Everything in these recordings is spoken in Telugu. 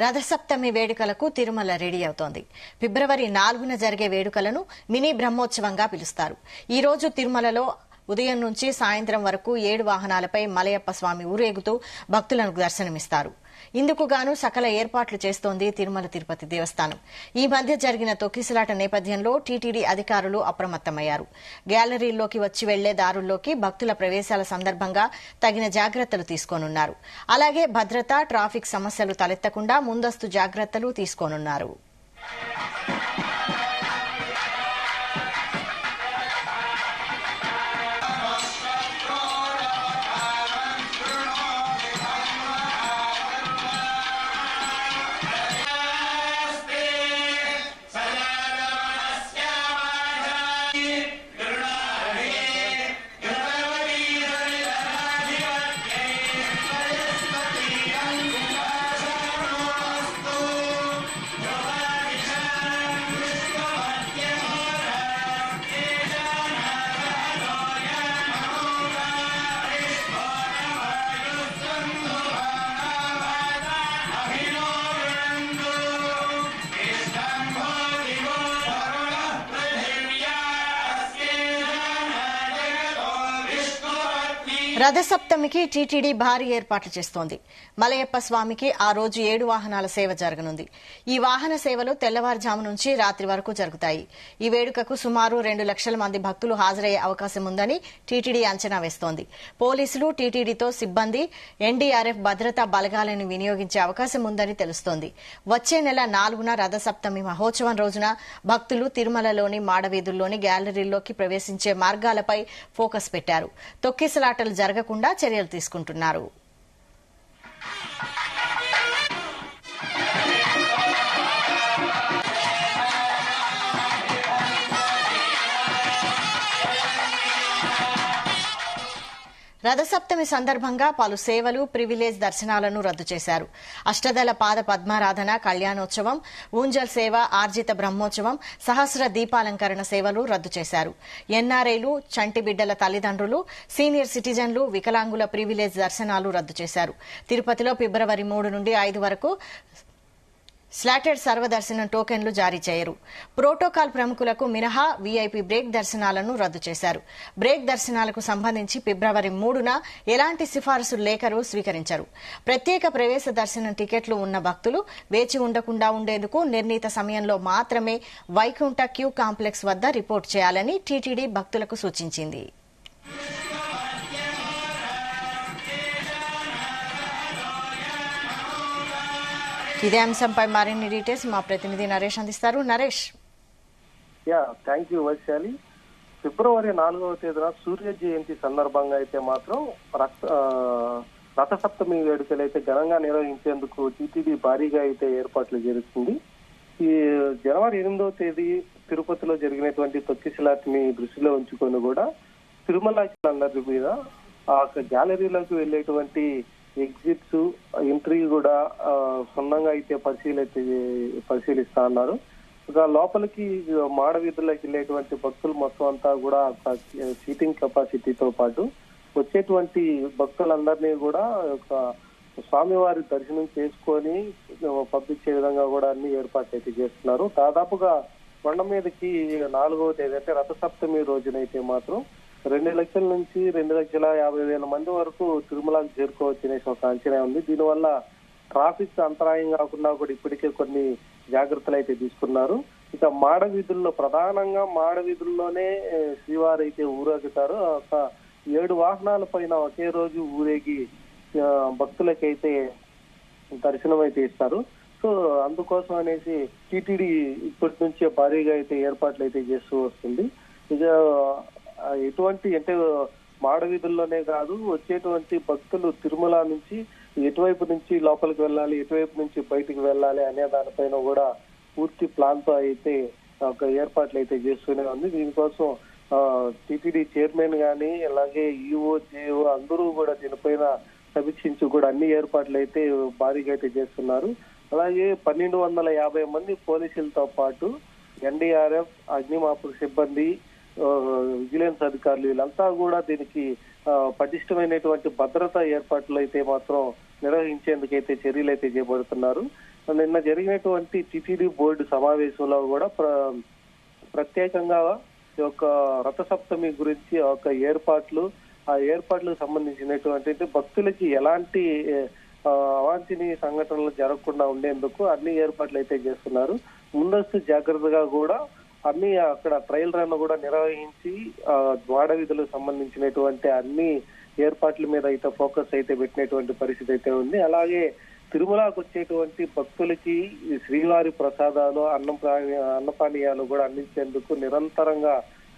రథసప్తమి వేడుకలకు తిరుమల రెడీ అవుతోంది. ఫిబ్రవరి 4న జరిగే వేడుకలను మినీ బ్రహ్మోత్సవంగా పిలుస్తారు. ఈ రోజు తిరుమలలో ఉదయం నుంచి సాయంత్రం వరకు 7 వాహనాలపై మలయప్ప స్వామి ఊరేగుతూ భక్తులకు దర్శనమిస్తారు. ఇందుకు గాను సకల ఏర్పాట్లు చేస్తోంది తిరుమల తిరుపతి దేవస్థానం. ఈ మధ్య జరిగిన తొక్కిసలాట నేపథ్యంలో టీటీడీ అధికారులు అప్రమత్తమయ్యారు. గ్యాలరీల్లోకి వచ్చి వెళ్లే దారుల్లోకి భక్తుల ప్రవేశాల సందర్భంగా తగిన జాగ్రత్తలు తీసుకోనున్నారు. అలాగే భద్రత, ట్రాఫిక్ సమస్యలు తలెత్తకుండా ముందస్తు జాగ్రత్తలు తీసుకోనున్నారు. రథసప్తమికి టీటీడీ భారీ ఏర్పాట్లు చేస్తోంది. మలయప్ప స్వామికి ఆ రోజు 7 వాహనాల సేవ జరగనుంది. ఈ వాహన సేవలు తెల్లవారుజాము నుంచి రాత్రి వరకు జరుగుతాయి. ఈ వేడుకకు సుమారు 2 లక్షల మంది భక్తులు హాజరయ్యే అవకాశం ఉందని టీటీడీ అంచనా వేస్తోంది. పోలీసులు, టీటీడీతో సిబ్బంది, ఎన్డీఆర్ఎఫ్ భద్రతా బలగాలను వినియోగించే అవకాశం ఉందని తెలుస్తోంది. వచ్చే నెల 4న రథసప్తమి మహోత్సవం రోజున భక్తులు తిరుమలలోని మాడవీధుల్లోని గ్యాలరీల్లోకి ప్రవేశించే మార్గాలపై ఫోకస్ పెట్టారు. తొక్కిసలాటలు జరగకుండా చర్యలు తీసుకుంటున్నారు. రథసప్తమి సందర్భంగా పలు సేవలు, ప్రివిలేజ్ దర్శనాలను రద్దు చేశారు. అష్టదళ పాద పద్మారాధన, కళ్యాణోత్సవం, ఊంజల్ సేవ, ఆర్జిత బ్రహ్మోత్సవం, సహస్ర దీపాలంకరణ సేవలు రద్దు చేశారు. ఎన్ఆర్ఐలు, చంటి బిడ్డల తల్లిదండ్రులు, సీనియర్ సిటిజన్లు, వికలాంగుల ప్రివిలేజ్ దర్శనాలు రద్దు చేశారు. తిరుపతిలో ఫిబ్రవరి 3 నుండి 5 వరకు స్లాటెడ్ సర్వదర్శనం టోకెన్లు జారీ చేయరు. ప్రోటోకాల్ ప్రముఖులకు మినహా వీఐపీ బ్రేక్ దర్శనాలను రద్దు చేశారు. బ్రేక్ దర్శనాలకు సంబంధించి ఫిబ్రవరి 3న ఎలాంటి సిఫారసు లేఖలు స్వీకరించరు. ప్రత్యేక ప్రవేశ దర్శనం టికెట్లు ఉన్న భక్తులు వేచి ఉండకుండా ఉండేందుకు నిర్ణీత సమయంలో మాత్రమే వైకుంఠ క్యూ కాంప్లెక్స్ వద్ద రిపోర్ట్ చేయాలని టీటీడీ భక్తులకు సూచించింది. ఇదే అంశంపై మరిన్ని డీటెయిల్స్ మా ప్రతినిధి నరేష్ అందిస్తారు. నరేష్. Thank you Vaishali. ఫిబ్రవరి 4వ తేదీన సూర్య జయంతి సందర్భంగా అయితే మాత్రం రథసప్తమి వేడుకలు అయితే ఘనంగా నిర్వహించేందుకు టీటీడీ భారీగా అయితే ఏర్పాట్లు జరుగుతుంది. ఈ జనవరి 8వ తేదీ తిరుపతిలో జరిగినటువంటి తొక్కిసలాటిని దృష్టిలో ఉంచుకొని కూడా తిరుమల మీద ఆ గ్యాలరీలోకి వెళ్లేటువంటి ఎగ్జిట్స్, ఎంట్రీ కూడా క్షుణ్ణంగా అయితే పరిశీలిస్తా ఉన్నారు. ఇక లోపలికి మాడవీధుల్లోకి వెళ్ళేటువంటి భక్తులు మొత్తం అంతా కూడా సీటింగ్ కెపాసిటీతో పాటు వచ్చేటువంటి భక్తులందరినీ కూడా స్వామివారి దర్శనం చేసుకొని పంపించే విధంగా కూడా అన్ని ఏర్పాట్లు అయితే చేస్తున్నారు. దాదాపుగా కొండ మీదకి 4వ తేదీ అంటే రథసప్తమి రోజునైతే మాత్రం 2 లక్షల నుంచి 2,50,000 మంది వరకు తిరుమలకు చేరుకోవచ్చు అనేసి ఒక అంచనా ఉంది. దీనివల్ల ట్రాఫిక్ అంతరాయం కాకుండా కూడా ఇప్పటికే కొన్ని జాగ్రత్తలు అయితే తీసుకున్నారు. ఇక మాడవీధుల్లో ప్రధానంగా మాడవీధుల్లోనే శ్రీవారు అయితే ఊరేగుతారు. ఒక 7 వాహనాల పైన ఒకే రోజు ఊరేగి భక్తులకైతే దర్శనం అయితే ఇస్తారు. సో అందుకోసం అనేసి టీటీడీ ఇప్పటి నుంచే భారీగా అయితే ఏర్పాట్లు అయితే చేస్తూ వస్తుంది. ఇక ఎటువంటి అంటే మాడవీధుల్లోనే కాదు, వచ్చేటువంటి భక్తులు తిరుమల నుంచి ఎటువైపు నుంచి లోపలికి వెళ్ళాలి, ఎటువైపు నుంచి బయటికి వెళ్ళాలి అనే దానిపైన కూడా పూర్తి ప్లాన్ తో అయితే ఒక ఏర్పాట్లు అయితే చేస్తూనే ఉంది. దీనికోసం టీటీడీ చైర్మన్ గాని అలాగే ఈఓ, జేఓ అందరూ కూడా దీనిపైన సమీక్షించి కూడా అన్ని ఏర్పాట్లు అయితే భారీగా అయితే చేస్తున్నారు. అలాగే 1250 మంది పోలీసులతో పాటు ఎన్డీఆర్ఎఫ్, అగ్నిమాపక సిబ్బంది, విజిలెన్స్ అధికారులు వీళ్ళంతా కూడా దీనికి పటిష్టమైనటువంటి భద్రతా ఏర్పాట్లు అయితే మాత్రం నిర్వహించేందుకైతే చర్యలు అయితే చేపడుతున్నారు. నిన్న జరిగినటువంటి టిటిడి బోర్డు సమావేశంలో కూడా ప్రత్యేకంగా ఈ యొక్క రథసప్తమి గురించి ఒక ఆ ఏర్పాట్లకు సంబంధించినటువంటి భక్తులకి ఎలాంటి అవాంఛనీయ సంఘటనలు జరగకుండా ఉండేందుకు అన్ని ఏర్పాట్లు అయితే చేస్తున్నారు. ముందస్తు జాగ్రత్తగా కూడా అన్ని అక్కడ ట్రయల్ రన్ కూడా నిర్వహించి ద్వాడ వీధులకు సంబంధించినటువంటి అన్ని ఏర్పాట్ల మీద అయితే ఫోకస్ అయితే పెట్టినటువంటి పరిస్థితి అయితే ఉంది. అలాగే తిరుమలకు వచ్చేటువంటి భక్తులకి శ్రీవారి ప్రసాదాలు అన్నపానీయాలు కూడా అందించేందుకు నిరంతరంగా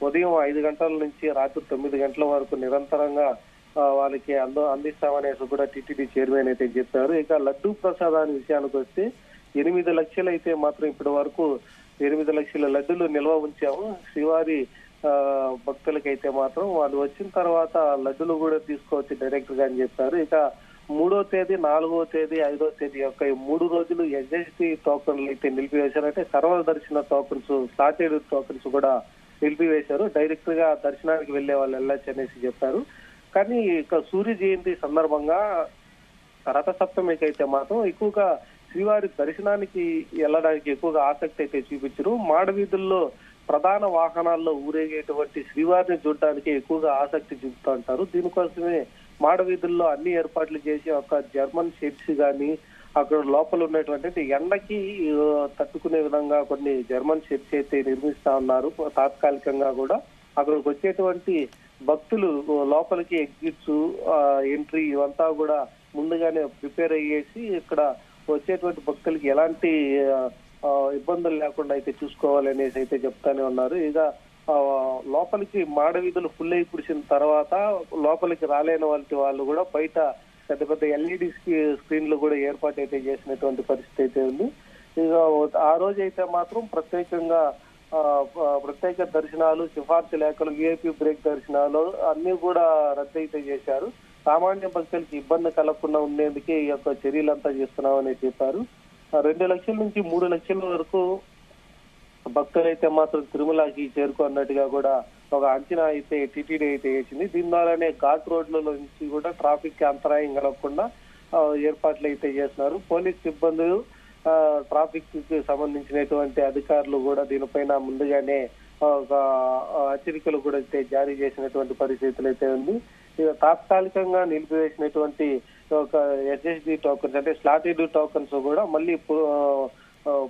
ఉదయం 5 గంటల నుంచి రాత్రి 9 గంటల వరకు నిరంతరంగా వాళ్ళకి అందిస్తామనేసి కూడా టిటిడి చైర్మన్ అయితే చెప్పారు. ఇక లడ్డూ ప్రసాదాన్ని విషయానికి వస్తే 8 లక్షలు అయితే మాత్రం ఇప్పటి వరకు 8 లక్షల లడ్డూలు నిల్వ ఉంచాము. శ్రీవారి భక్తులకైతే మాత్రం వాళ్ళు వచ్చిన తర్వాత లడ్డూలు కూడా తీసుకోవచ్చు డైరెక్ట్ గా అని చెప్పారు. ఇక 3వ తేదీ, 4వ తేదీ, 5వ తేదీ యొక్క 3 రోజులు ఎస్ఎస్టీ టోకన్లు అయితే నిలిపివేశారు. అంటే సర్వదర్శన టోకన్స్, స్లాటెడ్ టోకన్స్ కూడా నిలిపివేశారు. డైరెక్ట్ గా దర్శనానికి వెళ్లే వాళ్ళు వెళ్ళొచ్చు అనేసి చెప్పారు. కానీ ఇక సూర్య జయంతి సందర్భంగా రథసప్తమికి అయితే మాత్రం ఎక్కువగా శ్రీవారి దర్శనానికి వెళ్ళడానికి ఎక్కువగా ఆసక్తి అయితే చూపించరు. మాడవీధుల్లో ప్రధాన వాహనాల్లో ఊరేగేటువంటి శ్రీవారిని చూడడానికి ఎక్కువగా ఆసక్తి చూపుతూ ఉంటారు. దీనికోసమే మాడవీధుల్లో అన్ని ఏర్పాట్లు చేసి ఒక జర్మన్ షెడ్స్ గాని, అక్కడ లోపల ఉన్నటువంటి ఎండకి తట్టుకునే విధంగా కొన్ని జర్మన్ షెడ్స్ అయితే నిర్మిస్తా ఉన్నారు. తాత్కాలికంగా కూడా అక్కడికి వచ్చేటువంటి భక్తులు లోపలికి ఎగ్జిట్స్, ఎంట్రీ ఇవంతా కూడా ముందుగానే ప్రిపేర్ అయ్యేసి ఇక్కడ వచ్చేటువంటి భక్తులకి ఎలాంటి ఇబ్బందులు లేకుండా అయితే చూసుకోవాలనేసి అయితే చెప్తానే ఉన్నారు. ఇక లోపలికి మాడవీధులు ఫుల్ అయి కురిసిన తర్వాత లోపలికి రాలేని వాళ్ళు కూడా బయట పెద్ద పెద్ద ఎల్ఈడి స్క్రీన్లు కూడా ఏర్పాటు అయితే చేసినటువంటి పరిస్థితి అయితే ఉంది. ఇక ఆ రోజు అయితే మాత్రం ప్రత్యేక దర్శనాలు, సిఫార్సు లేఖలు, విఐపి బ్రేక్ దర్శనాలు అన్ని కూడా రద్దు అయితే చేశారు. సామాన్య భక్తులకి ఇబ్బంది కలగకుండా ఉండేందుకే ఈ యొక్క చర్యలంతా చేస్తున్నామని చెప్పారు. 2 లక్షల నుంచి 3 లక్షల వరకు భక్తులైతే మాత్రం తిరుమలకి చేరుకున్నట్టుగా కూడా ఒక అంచనా అయితే టిటిడి అయితే వేసింది. దీని ద్వారానే ఘాట్ రోడ్ల నుంచి కూడా ట్రాఫిక్ అంతరాయం కలగకుండా ఏర్పాట్లు అయితే చేస్తున్నారు. పోలీస్ సిబ్బందులు, ట్రాఫిక్ కి సంబంధించినటువంటి అధికారులు కూడా దీనిపైన ముందుగానే ఒక హెచ్చరికలు కూడా అయితే జారీ చేసినటువంటి పరిస్థితులు అయితే ఉంది. తాత్కాలికంగా నిలిపివేసినటువంటి ఒక ఎస్ఎస్డి టోకన్స్, అంటే స్లాటెడ్ టోకన్స్ కూడా మళ్ళీ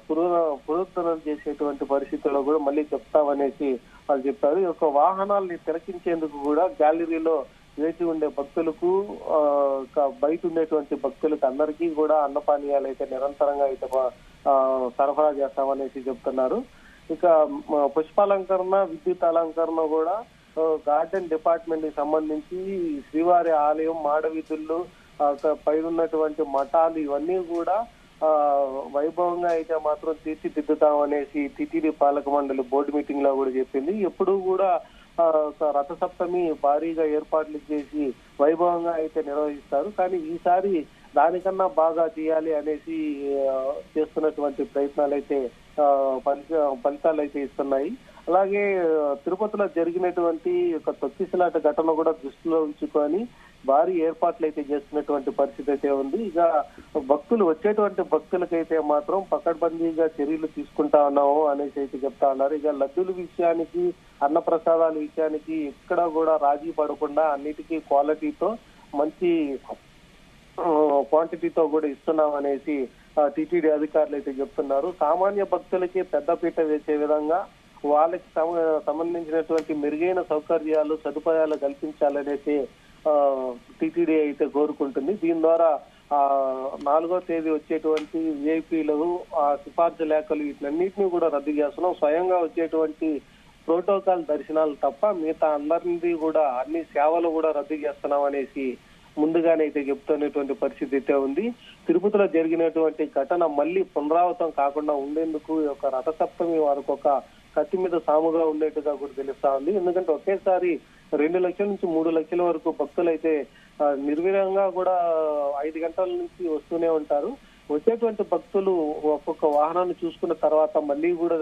పునరుద్ధరణ చేసేటువంటి పరిస్థితుల్లో కూడా మళ్ళీ చెప్తామనేసి వాళ్ళు చెప్పారు. ఈ యొక్క వాహనాల్ని తిలకించేందుకు కూడా గ్యాలరీలో వేచి ఉండే భక్తులకు, బయట ఉండేటువంటి భక్తులకు అందరికీ కూడా అన్నపానీయాలు అయితే నిరంతరంగా అయితే సరఫరా చేస్తామనేసి చెప్తున్నారు. ఇక పుష్పాలంకరణ, విద్యుత్ అలంకరణ కూడా గార్డెన్ డిపార్ట్మెంట్ కి సంబంధించి శ్రీవారి ఆలయం, మాడవీధుల్లో పైన ఉన్నటువంటి మఠాలు ఇవన్నీ కూడా వైభవంగా అయితే మాత్రం తీర్చిదిద్దుతామనేసి టిటిడి పాలక మండలి బోర్డు మీటింగ్ లో కూడా చెప్పింది. ఎప్పుడు కూడా రథసప్తమి భారీగా ఏర్పాట్లు చేసి వైభవంగా అయితే నిర్వహిస్తారు. కానీ ఈసారి దానికన్నా బాగా చేయాలి అనేసి చేస్తున్నటువంటి ప్రయత్నాలు అయితే ఫలితాలు అయితే ఇస్తున్నాయి. అలాగే తిరుపతిలో జరిగినటువంటి ఒక తొక్కిసలాట ఘటన కూడా దృష్టిలో ఉంచుకొని భారీ ఏర్పాట్లు అయితే చేస్తున్నటువంటి పరిస్థితి అయితే ఉంది. ఇక వచ్చేటువంటి భక్తులకైతే మాత్రం పకడ్బందీగా చర్యలు తీసుకుంటా ఉన్నాము అనేసి అయితే చెప్తా ఉన్నారు. ఇక లడ్డూల విషయానికి, అన్న ప్రసాదాల విషయానికి ఎక్కడ కూడా రాజీ పడకుండా అన్నిటికీ క్వాలిటీతో, మంచి క్వాంటిటీతో కూడా ఇస్తున్నాం అనేసి టిటిడి అధికారులు అయితే చెప్తున్నారు. సామాన్య భక్తులకి పెద్దపీట వేసే విధంగా వాళ్ళకి సంబంధించినటువంటి మెరుగైన సౌకర్యాలు, సదుపాయాలు కల్పించాలనేసి టిటిడి అయితే కోరుకుంటుంది. దీని ద్వారా 4వ తేదీ వచ్చేటువంటి విఐపీలు, సిఫార్సు లేఖలు వీటినన్నింటినీ కూడా రద్దు చేస్తున్నాం. స్వయంగా వచ్చేటువంటి ప్రోటోకాల్ దర్శనాలు తప్ప మిగతా అందరినీ కూడా అన్ని సేవలు కూడా రద్దు చేస్తున్నాం అనేసి ముందుగానే అయితే చెప్తున్నటువంటి పరిస్థితి అయితే ఉంది. తిరుపతిలో జరిగినటువంటి ఘటన మళ్ళీ పునరావృతం కాకుండా ఉండేందుకు ఒక రథసప్తమి వరకు ఒక కత్తి మీద సాముగా ఉండేట్టుగా కూడా తెలుస్తా ఉంది. ఎందుకంటే ఒకేసారి 2 లక్షల నుంచి 3 లక్షల వరకు భక్తులు అయితే నిర్విరంగా కూడా 5 గంటల నుంచి వస్తూనే ఉంటారు. వచ్చేటువంటి భక్తులు ఒక్కొక్క వాహనాన్ని చూసుకున్న తర్వాత మళ్ళీ కూడా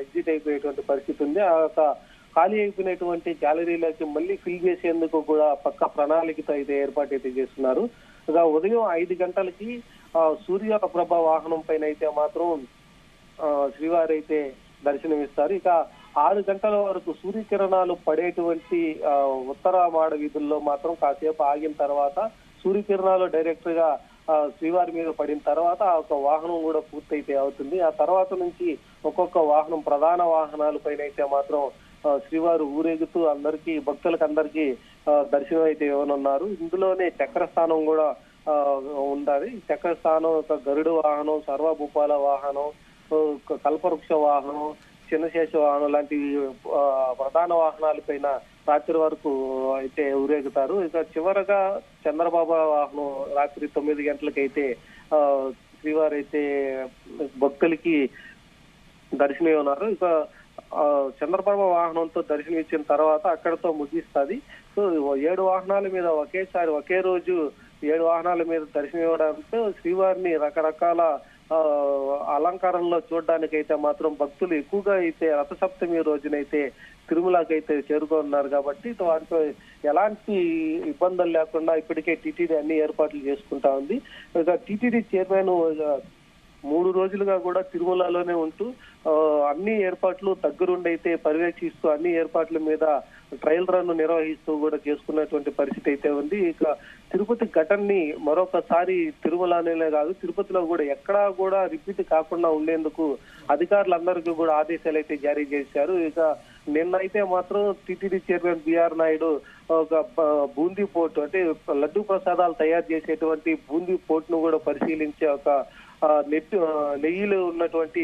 ఎగ్జిట్ అయిపోయేటువంటి పరిస్థితి ఉంది. ఆ ఖాళీ అయిపోయినటువంటి గ్యాలరీలకి మళ్ళీ ఫిల్ చేసేందుకు కూడా పక్క ప్రణాళికతో అయితే ఏర్పాటు అయితే చేస్తున్నారు. ఇక ఉదయం 5 గంటలకి సూర్య ప్రభ వాహనం పైన అయితే మాత్రం శ్రీవారు అయితే దర్శనమిస్తారు. ఇక 6 గంటల వరకు సూర్యకిరణాలు పడేటువంటి ఉత్తర మాడ వీధుల్లో మాత్రం కాసేపు ఆగిన తర్వాత సూర్యకిరణాలు డైరెక్ట్ గా శ్రీవారి మీద పడిన తర్వాత ఒక వాహనం కూడా పూర్తయితే అవుతుంది. ఆ తర్వాత నుంచి ఒక్కొక్క వాహనం ప్రధాన వాహనాల పైన అయితే మాత్రం శ్రీవారు ఊరేగుతూ అందరికీ భక్తులకు అందరికీ దర్శనం అయితే ఇవ్వనున్నారు. ఇందులోనే చక్రస్థానం కూడా ఉండాలి. చక్రస్థానం ఒక గరుడు వాహనం, సర్వభూపాల వాహనం, కల్పవృక్ష వాహనం, చిన్నశేష వాహనం లాంటి ప్రధాన వాహనాల పైన రాత్రి వరకు అయితే ఊరేగుతారు. ఇక చివరగా చంద్రబాబు వాహనం రాత్రి 9 గంటలకైతే శ్రీవారు అయితే భక్తులకి దర్శనం ఉన్నారు. ఇక చంద్రబాబు వాహనంతో దర్శనం ఇచ్చిన తర్వాత అక్కడతో ముగిస్తుంది. సో 7 వాహనాల మీద ఒకే రోజు 7 వాహనాల మీద దర్శనం ఇవ్వడంతో శ్రీవారిని రకరకాల అలంకారంలో చూడడానికైతే మాత్రం భక్తులు ఎక్కువగా అయితే రథసప్తమి రోజునైతే తిరుమలకైతే చేరుకున్నారు. కాబట్టి వాటితో ఎలాంటి ఇబ్బందులు లేకుండా ఇప్పటికే టీటీడీ అన్ని ఏర్పాట్లు చేసుకుంటా ఉంది. ఇక టీటీడీ చైర్మన్ 3 రోజులుగా కూడా తిరుమలలోనే ఉంటూ అన్ని ఏర్పాట్లు దగ్గరుండి అయితే పర్యవేక్షిస్తూ అన్ని ఏర్పాట్ల మీద ట్రయల్ రన్ నిర్వహిస్తూ కూడా చేసుకున్నటువంటి పరిస్థితి అయితే ఉంది. ఇక తిరుపతి ఘటనని మరొకసారి తిరుమలనే కాదు తిరుపతిలో కూడా ఎక్కడా కూడా రిపీట్ కాకుండా ఉండేందుకు అధికారులందరికీ కూడా ఆదేశాలు అయితే జారీ చేశారు. ఇక నిన్నైతే మాత్రం టీటీడీ చైర్మన్ బిఆర్ నాయుడు ఒక బూందీ పోర్టు అంటే లడ్డూ ప్రసాదాలు తయారు చేసేటువంటి బూందీ పోర్టును కూడా పరిశీలించే ఒక నెయ్యిలో ఉన్నటువంటి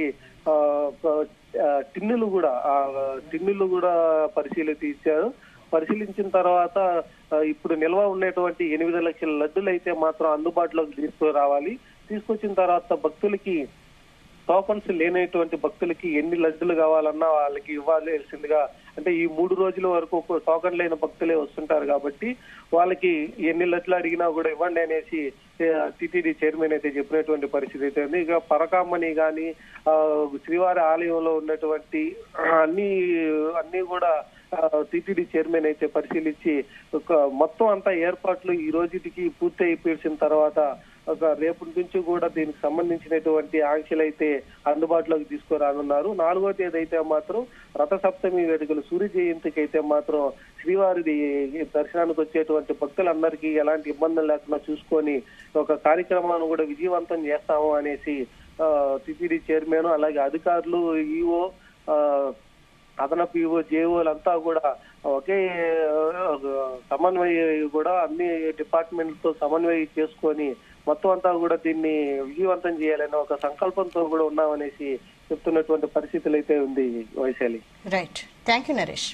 టిన్నులు కూడా పరిశీలించారు. పరిశీలించిన తర్వాత ఇప్పుడు నిల్వ ఉన్నటువంటి 8 లక్షల లడ్డులు అయితే మాత్రం అందుబాటులోకి తీసుకొచ్చిన తర్వాత భక్తులకి టోకన్స్ లేనటువంటి భక్తులకి ఎన్ని లడ్డులు కావాలన్నా వాళ్ళకి ఇవ్వాల్సిందిగా అంటే ఈ 3 రోజుల వరకు టోకన్ లేని భక్తులే వస్తుంటారు కాబట్టి వాళ్ళకి ఎన్ని లడ్లు అడిగినా కూడా ఇవ్వండి అనేసి టీటీడీ చైర్మన్ అయితే చెప్పినటువంటి పరిస్థితి అయితే ఉంది. ఇక పరకామణి గాని శ్రీవారి ఆలయంలో ఉన్నటువంటి అన్ని కూడా టీటీడీ చైర్మన్ అయితే పరిశీలించి మొత్తం అంతా ఏర్పాట్లు ఈ రోజుకి పూర్తి అయిపోయిన తర్వాత రేపటి నుంచి కూడా దీనికి సంబంధించినటువంటి ఆంక్షలు అయితే అందుబాటులోకి తీసుకురానున్నారు. 4వ తేదీ అయితే మాత్రం రథసప్తమి వేడుకలు సూర్య జయంతికి అయితే మాత్రం శ్రీవారి దర్శనానికి వచ్చేటువంటి భక్తులందరికీ ఎలాంటి ఇబ్బందులు లేకుండా చూసుకొని ఒక కార్యక్రమాన్ని కూడా విజయవంతం చేస్తాము అనేసి టీటీడీ చైర్మన్ అలాగే అధికారులు ఈఓ అదనపు ఈఓ జేఓలంతా కూడా ఒకే సమన్వయ కూడా అన్ని డిపార్ట్మెంట్లతో సమన్వయం చేసుకొని మొత్తం అంతా కూడా దీన్ని విజయవంతం చేయాలనే ఒక సంకల్పంతో కూడా ఉన్నామనేసి చెప్తున్నటువంటి పరిస్థితులు అయితే ఉంది Vaishali. Right, thank you Naresh.